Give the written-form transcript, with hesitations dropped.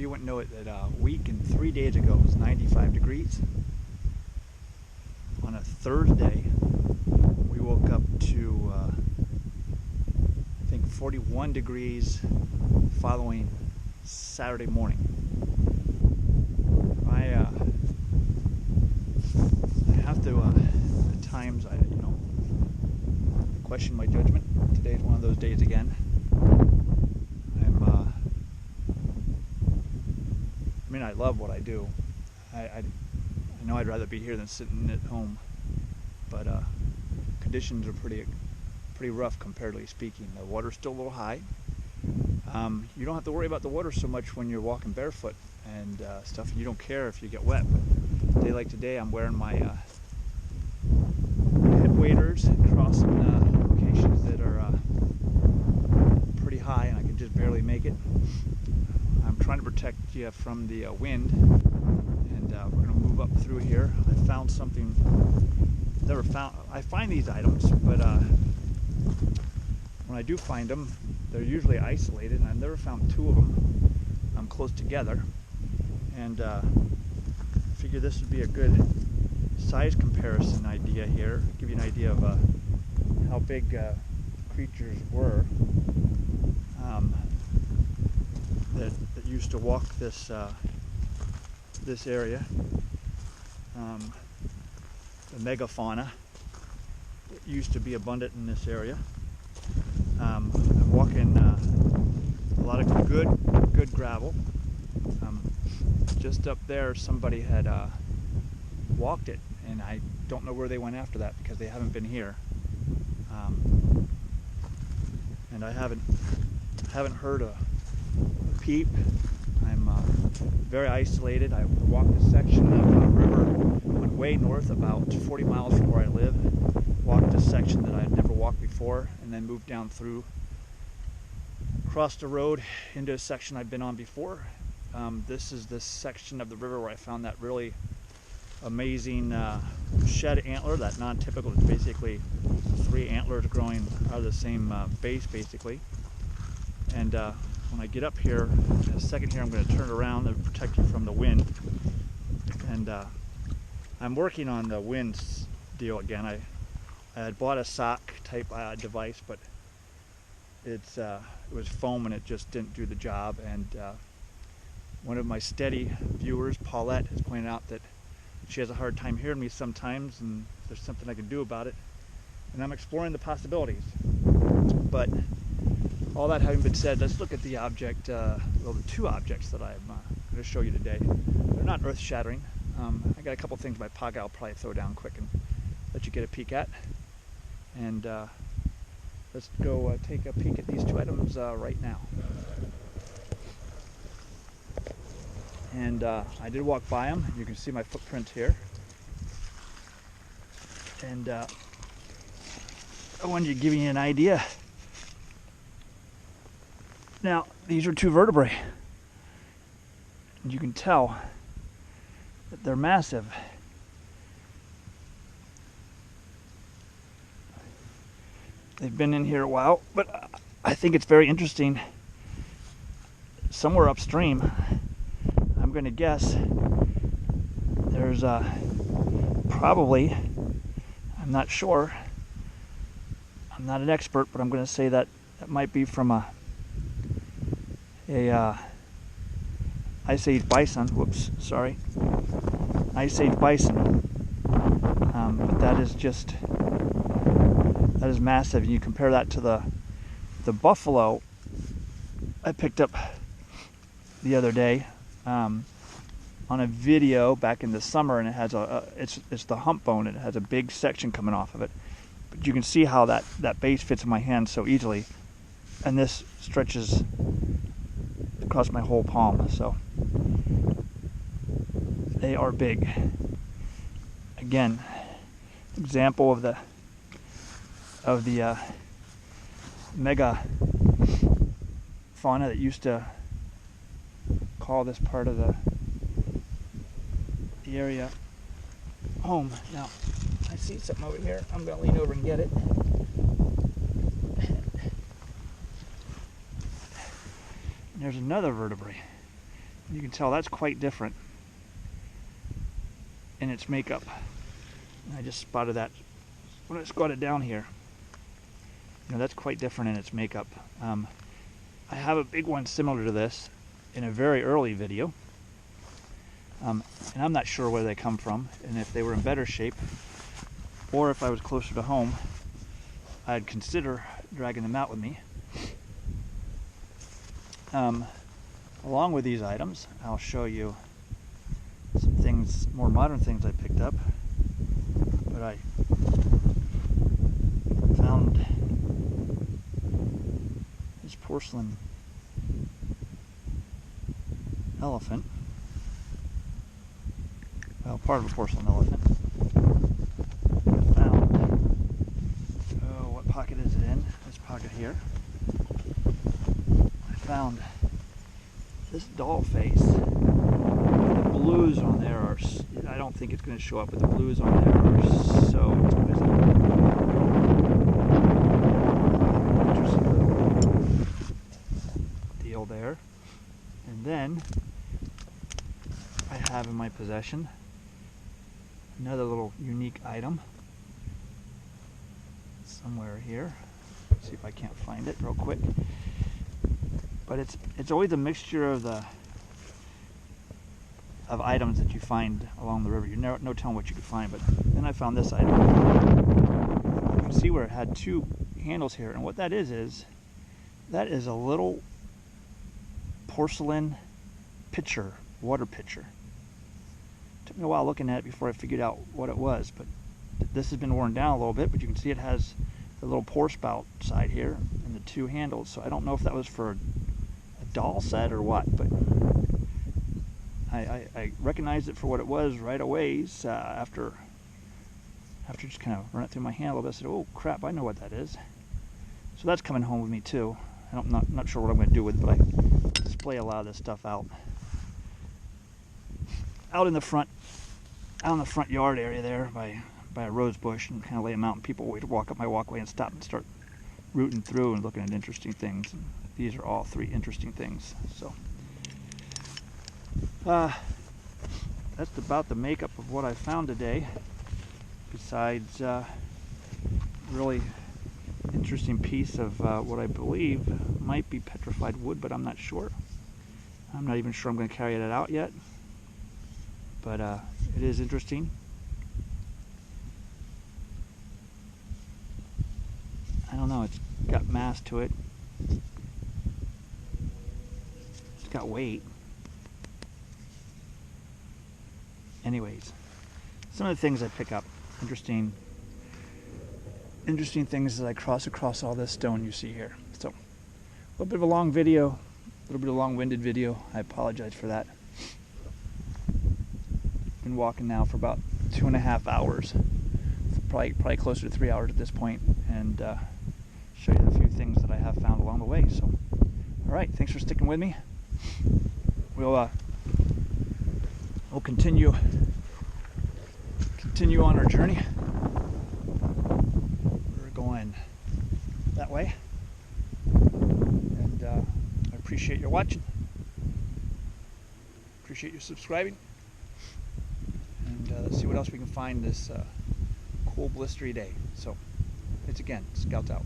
you wouldn't know it, that a week and 3 days ago it was 95 degrees. On a Thursday, we woke up to, I think, 41 degrees following Saturday morning. I have to, at times, question my judgment. Today's one of those days again. I love what I do. I know I'd rather be here than sitting at home, but conditions are pretty rough comparatively speaking. The water's still a little high. You don't have to worry about the water so much when you're walking barefoot and stuff. You don't care if you get wet. But a day like today, I'm wearing my head waders, crossing locations that are pretty high, and I can just barely make it. I'm trying to protect you from the wind, and we're going to move up through here. I found something. I find these items, but when I do find them, they're usually isolated, and I've never found two of them close together. And I figure this would be a good size comparison idea here, give you an idea of how big creatures were that used to walk this this area. The megafauna used to be abundant in this area. I'm walking a lot of good gravel. Just up there, somebody had walked it, and I don't know where they went after that because they haven't been here. And I haven't heard a peep. I'm very isolated. I walked a section of a river, went way north, about 40 miles from where I live. Walked a section that I had never walked before, and then moved down through, across the road into a section I've been on before. This is this section of the river where I found that really amazing shed antler, that non-typical. It's basically 3 antlers growing out of the same base, basically. And when I get up here, in a second here, I'm going to turn around and protect you from the wind. And I'm working on the wind deal again. I had bought a sock type device, but it was foam and it just didn't do the job. And one of my steady viewers, Paulette, has pointed out that she has a hard time hearing me sometimes, and there's something I can do about it. And I'm exploring the possibilities. But all that having been said, let's look at the object, well, the 2 objects that I'm going to show you today. They're not earth-shattering. I got a couple things in my pocket I'll probably throw down quick and let you get a peek at. And let's go take a peek at these 2 items right now. And I did walk by them. You can see my footprint here. And I wanted to give you an idea. Now, these are 2 vertebrae. And you can tell that they're massive. They've been in here a while, but I think it's very interesting. Somewhere upstream, I'm going to guess there's probably, I'm not sure, I'm not an expert, but I'm going to say that that might be from a Ice Age bison. Whoops, sorry. Ice Age bison. But that is massive. And you compare that to the buffalo I picked up the other day on a video back in the summer, and it has it's the hump bone. It has a big section coming off of it. But you can see how that base fits in my hand so easily, and this stretches across my whole palm. So they are big. Again, example of the megafauna that used to call this part of the area home. Now, I see something over here. I'm going to lean over and get it. There's another vertebrae. You can tell that's quite different in its makeup. And I just spotted that when I squatted down here. You know, that's quite different in its makeup. I have a big one similar to this in a very early video. And I'm not sure where they come from, and if they were in better shape, or if I was closer to home, I'd consider dragging them out with me. Along with these items, I'll show you some things, more modern things I picked up. But I found this porcelain elephant. Well, part of a porcelain elephant. I found, what pocket is it in? This pocket here. I found this doll face. The blues on there are, I don't think it's going to show up, but the blues on there are so exquisite. Interesting little deal there. And then I have in my possession another little unique item somewhere here. Let's see if I can't find it real quick. But it's always a mixture of items that you find along the river. You never no telling what you could find. But then I found this item. You can see where it had two handles here, and what that is that is a little porcelain pitcher, water pitcher. Took me a while looking at it before I figured out what it was, but this has been worn down a little bit, but you can see it has the little pour spout side here and the two handles. So I don't know if that was for a doll set or what, but I recognized it for what it was right away after just kind of run it through my hand a little bit. I said, oh crap, I know what that is. So that's coming home with me too. I'm not sure what I'm going to do with it, but I display a lot of this stuff out in the front yard area there by a rose bush, and kind of lay them out, and people would walk up my walkway and stop and start rooting through and looking at interesting things. And these are all three interesting things. So that's about the makeup of what I found today, besides really interesting piece of what I believe might be petrified wood, but I'm not sure. I'm not even sure I'm going to carry that out yet, but it is interesting. I don't know, it's got mass to it. It's got weight. Anyways, some of the things I pick up, interesting things as I cross across all this stone you see here. So, a little bit of a long video, a little bit of a long-winded video. I apologize for that. Been walking now for about 2.5 hours, probably closer to 3 hours at this point, and show you a few things that I have found along the way. So, all right, thanks for sticking with me. We'll continue on our journey. We're going that way, and I appreciate your watching. Appreciate you subscribing, and let's see what else we can find this cool blistery day. So, it's again, Scouts out.